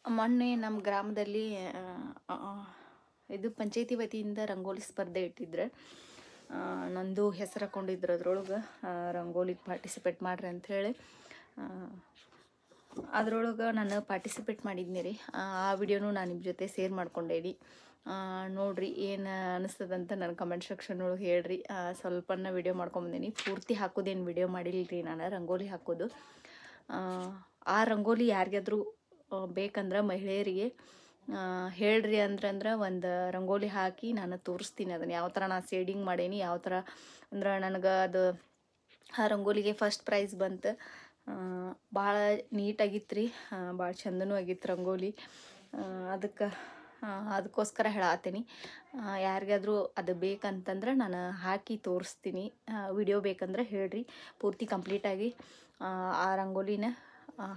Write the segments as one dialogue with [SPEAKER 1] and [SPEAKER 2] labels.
[SPEAKER 1] ಮೊನ್ನೆ ನಮ್ಮ ಗ್ರಾಮದಲ್ಲಿ ಇದು ಪಂಚಾಯತಿ ವತಿಯಿಂದ ರಂಗೋಲಿ ಸ್ಪರ್ಧೆ ಇಟ್ಟಿದ್ರೆ ನಂದು ಹೆಸರು ಹಾಕೊಂಡಿದ್ರು ಅದ್ರೊಳಗೆ ರಂಗೋಲಿಗೆ ಪಾರ್ಟಿಸಿಪೇಟ್ ಮಾಡ್ರಿ ಅಂಥೇಳಿ ಅದ್ರೊಳಗೆ ನಾನು ಪಾರ್ಟಿಸಿಪೇಟ್ ಮಾಡಿದ್ನಿ ರೀ. ಆ ವಿಡಿಯೋನು ನಾನು ನಿಮ್ಮ ಜೊತೆ ಶೇರ್ ಮಾಡ್ಕೊಂಡೇನಿ. ನೋಡ್ರಿ ಏನು ಅನಿಸ್ತದಂತ ನನ್ನ ಕಮೆಂಟ್ ಸೆಕ್ಷನ್ ಒಳಗೆ ಹೇಳ್ರಿ. ಸ್ವಲ್ಪನ ವಿಡಿಯೋ ಮಾಡ್ಕೊಂಬಂದೀನಿ, ಪೂರ್ತಿ ಹಾಕೋದೇನು ವಿಡಿಯೋ ಮಾಡಿಲ್ಲ ರೀ ನಾನು. ರಂಗೋಲಿ ಹಾಕೋದು ಆ ರಂಗೋಲಿ ಯಾರಿಗಾದ್ರೂ ಬೇಕಂದ್ರೆ ಮಹಿಳೆಯರಿಗೆ ಹೇಳ್ರಿ ಅಂದ್ರೆ ಒಂದು ರಂಗೋಲಿ ಹಾಕಿ ನಾನು ತೋರಿಸ್ತೀನಿ ಅದನ್ನು ಯಾವ ಥರ ನಾನು ಶೇಡಿಂಗ್ ಮಾಡೀನಿ, ಯಾವ ಥರ ಅಂದ್ರೆ ನನಗೆ ಅದು ಆ ರಂಗೋಲಿಗೆ ಫಸ್ಟ್ ಪ್ರೈಸ್ ಬಂತು. ಭಾಳ ನೀಟಾಗಿತ್ತು ರೀ, ಭಾಳ ಚಂದನೂ ಆಗಿತ್ತು ರಂಗೋಲಿ. ಅದಕ್ಕೋಸ್ಕರ ಹೇಳತ್ತೀನಿ, ಯಾರಿಗಾದ್ರೂ ಅದು ಬೇಕಂತಂದ್ರೆ ನಾನು ಹಾಕಿ ತೋರಿಸ್ತೀನಿ. ವಿಡಿಯೋ ಬೇಕಂದ್ರೆ ಹೇಳ್ರಿ, ಪೂರ್ತಿ ಕಂಪ್ಲೀಟಾಗಿ ಆ ರಂಗೋಲಿನ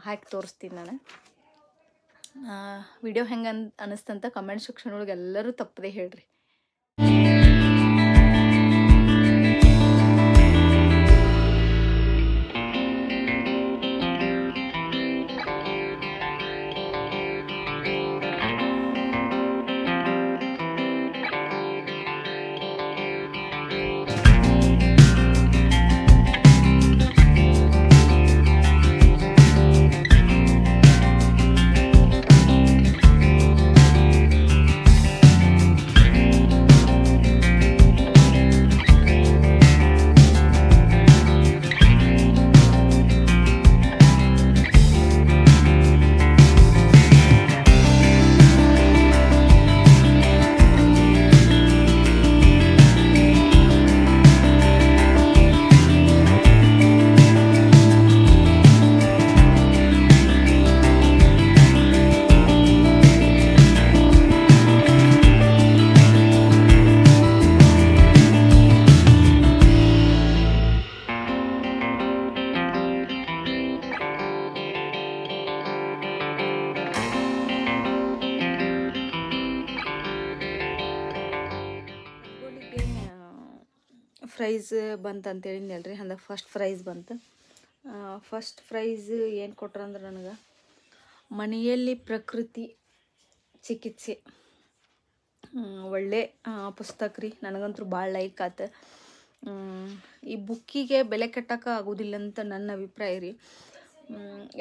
[SPEAKER 1] ಹಾಕಿ ತೋರಿಸ್ತೀನಿ ನಾನು. ವಿಡಿಯೋ ಹೆಂಗೆ ಅನಿಸ್ತಂತ ಕಮೆಂಟ್ ಸೆಕ್ಷನ್ ಒಳಗೆ ಎಲ್ಲರೂ ತಪ್ಪದೆ ಹೇಳ್ರಿ. ಪ್ರೈಸ್ ಬಂತು ಅಂತ ಹೇಳಿದ್ನಲ್ರಿ, ಅಂದ್ರೆ ಫಸ್ಟ್ ಪ್ರೈಸ್ ಬಂತು. ಫಸ್ಟ್ ಪ್ರೈಸ್ ಏನು ಕೊಟ್ರಂದ್ರೆ ನನಗೆ ಮನೆಯಲ್ಲಿ ಪ್ರಕೃತಿ ಚಿಕಿತ್ಸೆ, ಒಳ್ಳೆ ಪುಸ್ತಕ ರೀ. ನನಗಂತೂ ಭಾಳ ಲೈಕ್ ಆತು. ಈ ಬುಕ್ಕಿಗೆ ಬೆಲೆ ಕಟ್ಟಕ್ಕೆ ಆಗೋದಿಲ್ಲ ಅಂತ ನನ್ನ ಅಭಿಪ್ರಾಯ ರೀ.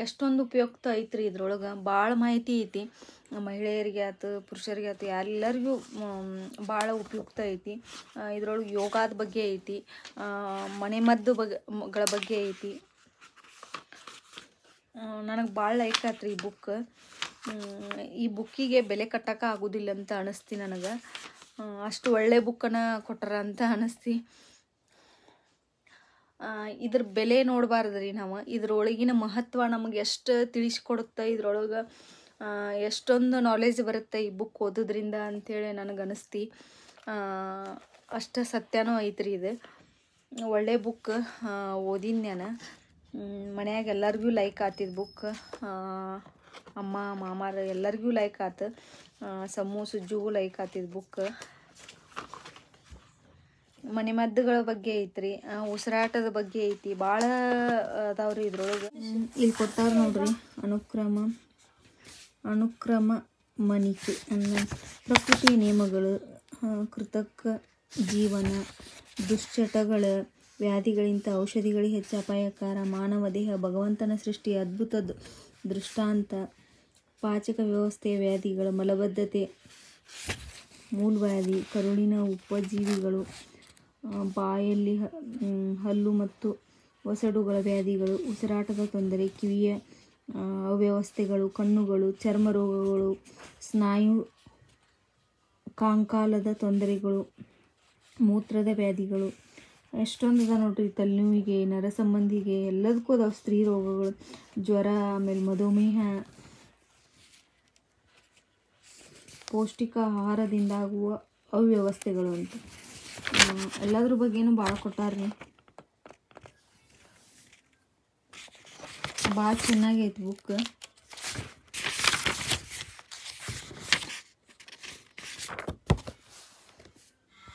[SPEAKER 1] ಎಷ್ಟೊಂದು ಉಪಯುಕ್ತ ಐತ್ರಿ ಇದ್ರೊಳಗೆ, ಭಾಳ ಮಾಹಿತಿ ಐತಿ. ಮಹಿಳೆಯರಿಗೆ ಆಯ್ತು, ಪುರುಷರಿಗೆ ಆಯ್ತು, ಎಲ್ಲರಿಗೂ ಭಾಳ ಉಪಯುಕ್ತ ಐತಿ. ಇದ್ರೊಳಗೆ ಯೋಗದ ಬಗ್ಗೆ ಐತಿ, ಮನೆಮದ್ದುಗಳ ಬಗ್ಗೆ ಐತಿ. ನನಗೆ ಭಾಳ ಲೈಕ್ ಆತ್ರಿ ಈ ಬುಕ್. ಈ ಬುಕ್ಕಿಗೆ ಬೆಲೆ ಕಟ್ಟಕ್ಕೆ ಆಗೋದಿಲ್ಲ ಅಂತ ಅನಿಸ್ತಿ ನನಗೆ. ಅಷ್ಟು ಒಳ್ಳೆ ಬುಕ್ಕನ್ನು ಕೊಟ್ಟಾರ ಅಂತ ಅನಿಸ್ತಿ. ಇದ್ರ ಬೆಲೆ ನೋಡಬಾರ್ದು ರೀ ನಾವು, ಇದ್ರೊಳಗಿನ ಮಹತ್ವ ನಮಗೆ ಎಷ್ಟು ತಿಳಿಸ್ಕೊಡುತ್ತೆ, ಇದ್ರೊಳಗೆ ಎಷ್ಟೊಂದು ನಾಲೆಜ್ ಬರುತ್ತೆ ಈ ಬುಕ್ ಓದೋದ್ರಿಂದ ಅಂಥೇಳಿ ನನಗೆ ಅನಿಸ್ತಿ. ಅಷ್ಟು ಸತ್ಯನೂ ಐತ್ರಿ ಇದು. ಒಳ್ಳೆ ಬುಕ್ ಓದಿನ ನಾನು. ಮನ್ಯಾಗ ಎಲ್ಲರಿಗೂ ಲೈಕ್ ಆತಿದ್ದು ಬುಕ್. ಅಮ್ಮ ಮಾಮಾರ ಎಲ್ಲರಿಗೂ ಲೈಕ್ ಆತು. ಸಮ್ಮು ಸುಜ್ಜುಗೂ ಲೈಕ್ ಆತಿದ್ದು ಬುಕ್. ಮನೆಮದ್ದುಗಳ ಬಗ್ಗೆ ಐತ್ರಿ, ಉಸಿರಾಟದ ಬಗ್ಗೆ ಐತಿ, ಭಾಳ ಅದಾವ್ರಿ ಇದ್ರೊಳಗೆ. ಇಲ್ಲಿ ಕೊಟ್ಟಾರ ನೋಡ್ರಿ, ಅನುಕ್ರಮ ಮನಿಕೆ ಅನ್ನೋ ಪ್ರಕೃತಿ ನಿಯಮಗಳು, ಕೃತಕ ಜೀವನ, ದುಶ್ಚಟಗಳ, ವ್ಯಾಧಿಗಳಿಂದ ಔಷಧಿಗಳಿಗೆ ಹೆಚ್ಚು ಅಪಾಯಕಾರ, ಮಾನವ ದೇಹ ಭಗವಂತನ ಸೃಷ್ಟಿ ಅದ್ಭುತ ದೃಷ್ಟಾಂತ, ಪಾಚಕ ವ್ಯವಸ್ಥೆಯ ವ್ಯಾಧಿಗಳು, ಮಲಬದ್ಧತೆ, ಮೂಲವ್ಯಾಧಿ, ಕರುಳಿನ ಉಪಜೀವಿಗಳು, ಬಾಯಲ್ಲಿ ಹಲ್ಲು ಮತ್ತು ಒಸಡುಗಳ ವ್ಯಾಧಿಗಳು, ಉಸಿರಾಟದ ತೊಂದರೆ, ಕಿವಿಯ ಅವ್ಯವಸ್ಥೆಗಳು, ಕಣ್ಣುಗಳು, ಚರ್ಮ ರೋಗಗಳು, ಸ್ನಾಯು ಕಂಕಾಲದ ತೊಂದರೆಗಳು, ಮೂತ್ರದ ವ್ಯಾಧಿಗಳು, ಎಷ್ಟೊಂದು ಅದ ನೋಡ್ರಿ. ತಲೆನೋವಿಗೆ, ನರ ಸಂಬಂಧಿಗೆ ಎಲ್ಲದಕ್ಕೂ ಅದಾವ. ಸ್ತ್ರೀ ರೋಗಗಳು, ಜ್ವರ, ಆಮೇಲೆ ಮಧುಮೇಹ, ಪೌಷ್ಟಿಕ ಆಹಾರದಿಂದ ಆಗುವ ಅವ್ಯವಸ್ಥೆಗಳು ಅಂತ ಎಲ್ಲದ್ರ ಬಗ್ಗೆನೂ ಭಾಳ ಕೊಟ್ಟಾರ್ರಿ. ಭಾಳ ಚೆನ್ನಾಗೈತಿ ಬುಕ್.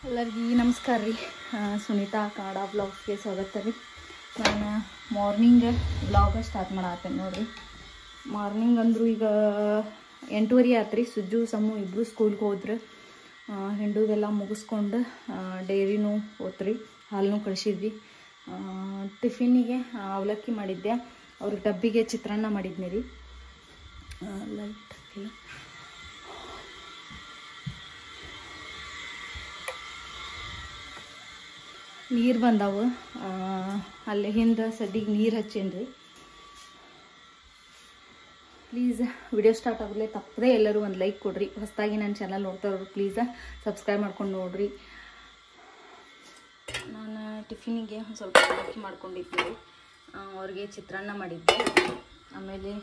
[SPEAKER 1] ಎಲ್ಲರಿಗೂ ನಮಸ್ಕಾರ ರೀ. ಸುನೀತಾ ಕನ್ನಡ ಬ್ಲಾಗ್ಸ್ಗೆ ಸ್ವಾಗತ ರೀ. ನಾನು ಮಾರ್ನಿಂಗ್ ಬ್ಲಾಗ ಸ್ಟಾರ್ಟ್ ಮಾಡತ್ತೇನೆ ನೋಡಿರಿ. ಮಾರ್ನಿಂಗ್ ಅಂದರೂ ಈಗ 8:30 ಆತ್ರಿ. ಸುಜ್ಜು ಸಮು ಇಬ್ಬರು ಸ್ಕೂಲ್ಗೆ ಹೋದ್ರೆ ಹಿಂಡುದೆಲ್ಲ ಮುಗಿಸ್ಕೊಂಡು ಡೈರಿನೂ ಓದ್ರಿ, ಹಾಲನ್ನು ಕಳಿಸಿದ್ವಿ. ಟಿಫಿನಿಗೆ ಅವಲಕ್ಕಿ ಮಾಡಿದ್ದೆ, ಅವ್ರಿಗೆ ಡಬ್ಬಿಗೆ ಚಿತ್ರಾನ್ನ ಮಾಡಿದ್ನಿ ರೀ. ಲೈಟ್ ಹಾಕಿಲ್ಲ. ನೀರು ಬಂದಾವು, ಅಲ್ಲಿ ಹಿಂದೆ ಸದ್ದಿಗೆ ನೀರು ಹಚ್ಚೇನಿ ರೀ. ಪ್ಲೀಸ್ ವಿಡಿಯೋ ಸ್ಟಾರ್ಟ್ ಆಗಲೇ ತಪ್ಪದೆ ಎಲ್ಲರೂ ಒಂದು ಲೈಕ್ ಕೊಡ್ರಿ. ಹೊಸದಾಗಿ ನನ್ನ ಚಾನಲ್ ನೋಡ್ತಾರವ್ರು ಪ್ಲೀಸ್ ಸಬ್ಸ್ಕ್ರೈಬ್ ಮಾಡ್ಕೊಂಡು ನೋಡ್ರಿ. ನಾನು ಟಿಫಿನಿಗೆ ಒಂದು ಸ್ವಲ್ಪ ಅವಲಕ್ಕಿ ಮಾಡ್ಕೊಂಡಿದ್ದೆ, ಅವ್ರಿಗೆ ಚಿತ್ರಾನ್ನ ಮಾಡಿದ್ದೆ. ಆಮೇಲೆ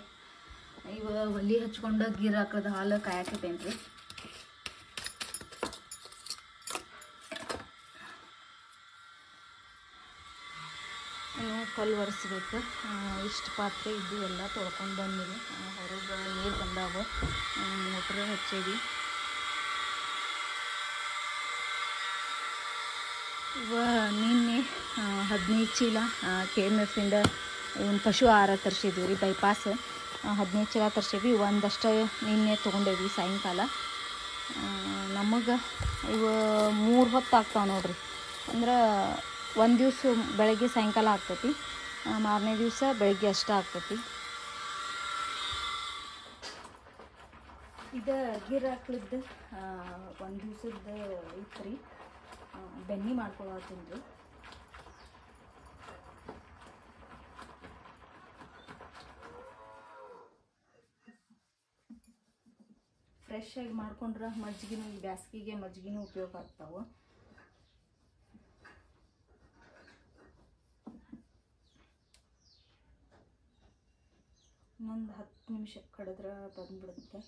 [SPEAKER 1] ಇವಾಗ ಒಲೆ ಹಚ್ಕೊಂಡು ಗೀರು ಹಾಕೋದು ಹಾಲು ಕಾಯಕತ್ತೇನೆ ರೀ. ಇನ್ನು ಕಲ್ಲು ಒರೆಸ್ಬೇಕು. ಇಷ್ಟು ಪಾತ್ರೆ ಇದ್ದು ಎಲ್ಲ ತೊಳ್ಕೊಂಡು ಬಂದಿರಿ. ಹೊರಗೆ ನೀರು ಬಂದಾವ, ಮೋಟ್ರ್ ಹಚ್ಚೇವಿ. ನಿನ್ನೆ 15 ಚೀಲ KMF ಒಂದು ಪಶು ಆಹಾರ ತರಿಸಿದ್ವಿ ರೀ, ಬೈಪಾಸ್ 15 ಚೀಲ ತರಿಸೀವಿ. ಒಂದಷ್ಟು ನಿನ್ನೆ ತೊಗೊಂಡೇವಿ ಸಾಯಂಕಾಲ. ನಮಗೆ ಇವು 3 ಹೊತ್ತು ಆಗ್ತಾವೆ ನೋಡ್ರಿ. ಅಂದ್ರೆ ಒಂದು ದಿವಸ ಬೆಳಗ್ಗೆ ಸಾಯಂಕಾಲ ಆಗ್ತೈತಿ, ಮಾರನೇ ದಿವಸ ಬೆಳಗ್ಗೆ ಅಷ್ಟೇ ಆಗ್ತೈತಿ. ಇದು ಗೀರು ಹಾಕ್ಲಿದ್ದು ಒಂದು ದಿವ್ಸದ ಇತ್ತು ರೀ, ಬೆನ್ನಿ ಮಾಡ್ಕೊಳತ್ತೀನಿ ರೀ. ಫ್ರೆಶ್ ಆಗಿ ಮಾಡ್ಕೊಂಡ್ರೆ ಮಜ್ಜಿಗೆನೂ, ಈ ಬ್ಯಾಸ್ಗಿಗೆ ಮಜ್ಜಿಗೆನೂ ಉಪಯೋಗ ಆಗ್ತಾವೆ. ಇನ್ನೊಂದು 10 ನಿಮಿಷ ಕಡಿದ್ರೆ ಬಂದ್ಬಿಡುತ್ತೆ.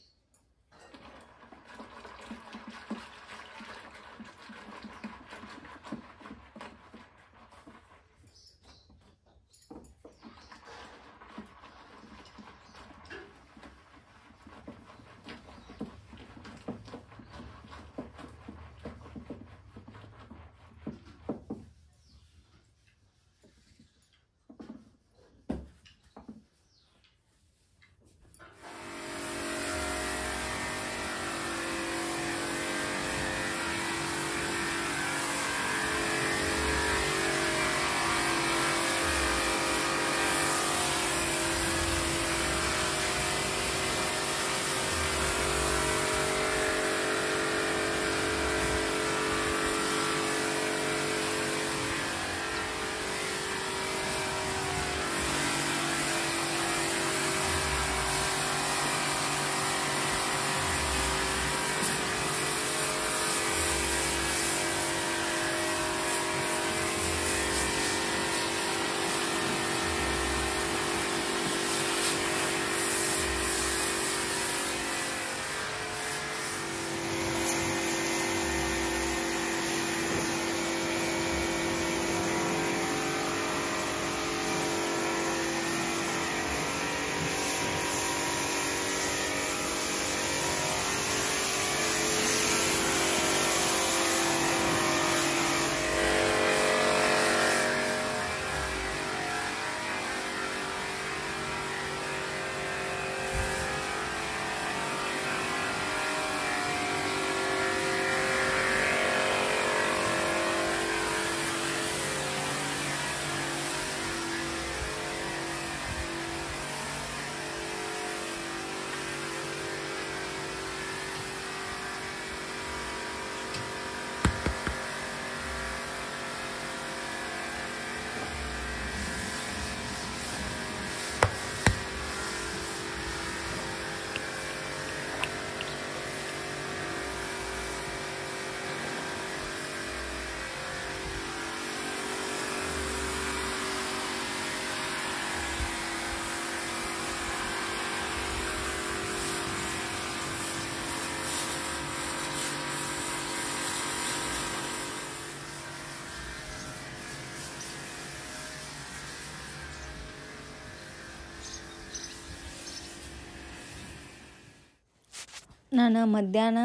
[SPEAKER 1] ನಾನು ಮಧ್ಯಾಹ್ನ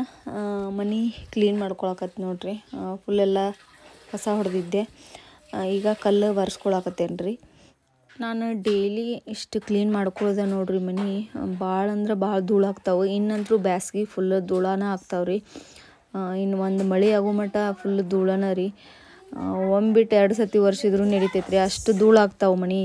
[SPEAKER 1] ಮನೆ ಕ್ಲೀನ್ ಮಾಡ್ಕೊಳಕತ್ತೆ ನೋಡ್ರಿ. ಫುಲ್ಲೆಲ್ಲ ಕಸ ಹೊಡೆದಿದ್ದೆ. ಈಗ ಕಲ್ಲು ಒರೆಸ್ಕೊಳಕತ್ತೇನೆ ರೀ. ನಾನು ಡೈಲಿ ಇಷ್ಟು ಕ್ಲೀನ್ ಮಾಡ್ಕೊಳ್ಳೋದ ನೋಡ್ರಿ ಮನೆ ಭಾಳ ಅಂದ್ರೆ ಭಾಳ ಧೂಳಾಗ್ತಾವೆ. ಇನ್ನಂತರೂ ಬ್ಯಾಸ್ಗೆ ಫುಲ್ ಧೂಳಾನ ಆಗ್ತಾವ್ರಿ. ಇನ್ನು ಒಂದು ಮಳೆ ಆಗೋ ಮಟ್ಟ ಫುಲ್ ಧೂಳನ ರೀ. ಒಮ್ಮೆ ಬಿಟ್ಟು 2 ಸತಿ ವರ್ಷಿದ್ರೂ ನಡಿತೈತ್ರಿ, ಅಷ್ಟು ಧೂಳಾಗ್ತಾವೆ ಮನೆ.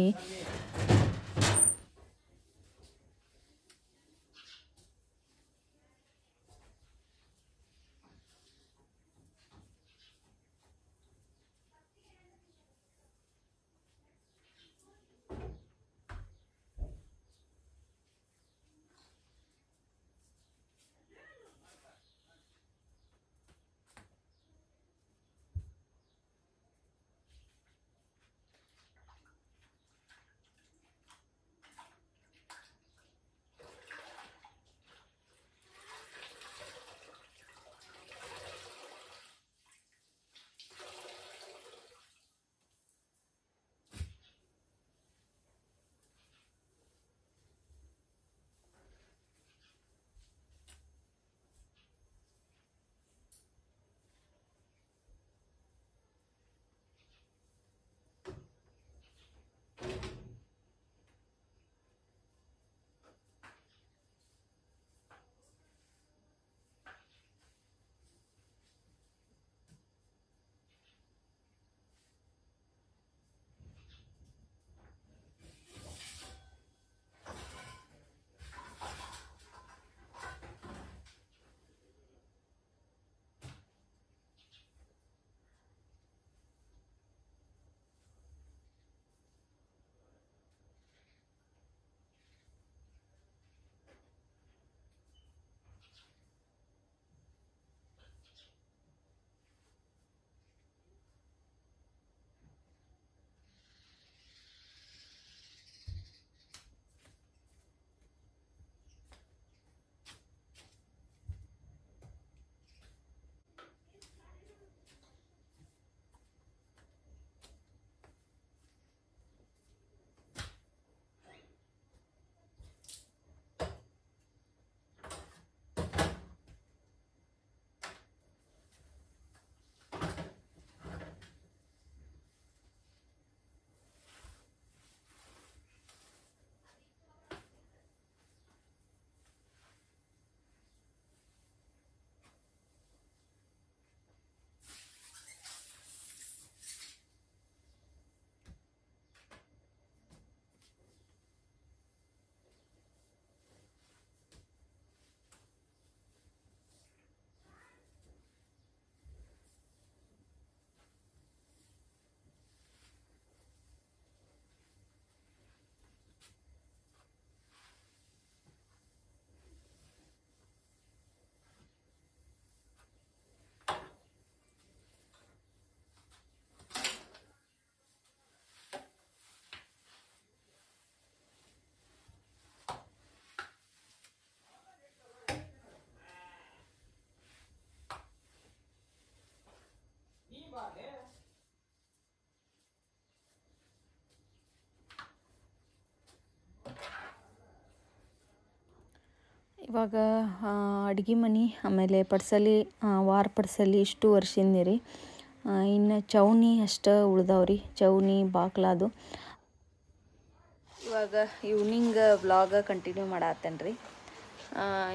[SPEAKER 1] ಇವಾಗ ಅಡ್ಗೆ ಮನೆ ಆಮೇಲೆ ಪಡ್ಸಲಿ ವಾರ ಪಡ್ಸಲಿ ಇಷ್ಟು ವರ್ಷಿಂದ ರೀ. ಇನ್ನು ಚೌನಿ ಅಷ್ಟು ಉಳ್ದಾವ್ರಿ, ಚೌನಿ ಬಾಕ್ಲಾದು. ಇವಾಗ ಈವ್ನಿಂಗ್ ವ್ಲಾಗ ಕಂಟಿನ್ಯೂ ಮಾಡತ್ತೇನೆ ರೀ.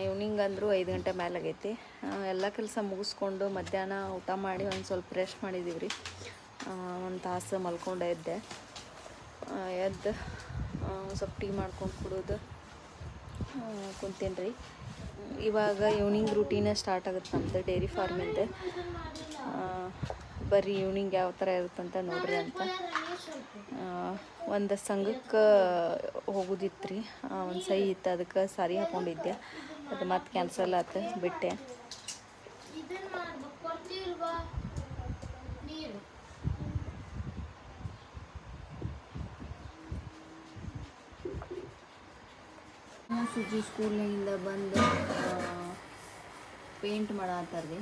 [SPEAKER 1] ಈವ್ನಿಂಗ್ ಅಂದರೂ 5 ಗಂಟೆ ಮೇಲೆ ಆಗೈತಿ. ಎಲ್ಲ ಕೆಲಸ ಮುಗಿಸ್ಕೊಂಡು ಮಧ್ಯಾಹ್ನ ಊಟ ಮಾಡಿ ಒಂದು ಸ್ವಲ್ಪ ರೆಸ್ಟ್ ಮಾಡಿದ್ದೀವಿ ರೀ. ಒಂದು ತಾಸು ಮಲ್ಕೊಂಡು ಎದ್ದು ಸ್ವಲ್ಪ ಟೀ ಮಾಡ್ಕೊಂಡು ಕುಡಿದು ಕುಂತೀನಿ ರೀ. ಇವಾಗ ಈವ್ನಿಂಗ್ ರೂಟೀನ ಸ್ಟಾರ್ಟ್ ಆಗುತ್ತೆ ನಮ್ಮದು ಡೈರಿ ಫಾರ್ಮಿಂದ. ಬರ್ರಿ ಈವ್ನಿಂಗ್ ಯಾವ ಥರ ಇರುತ್ತಂತ ನೋಡ್ರಿ ಅಂತ. ಒಂದು ಸಂಘಕ್ಕೆ ಹೋಗೋದಿತ್ತು ರೀ, ಒಂದು ಸಹಿ ಇತ್ತು, ಅದಕ್ಕೆ ಸಾರಿ ಹಾಕ್ಕೊಂಡಿದ್ದೆ. ಅದು ಮತ್ತೆ ಕ್ಯಾನ್ಸಲ್ ಆಯ್ತು, ಬಿಟ್ಟೆ. ಸುಜಿ ಸ್ಕೂಲ್ನಾಗಿಂದ ಬಂದು ಪೇಂಟ್ ಮಾಡತ್ತಾರ ರೀ.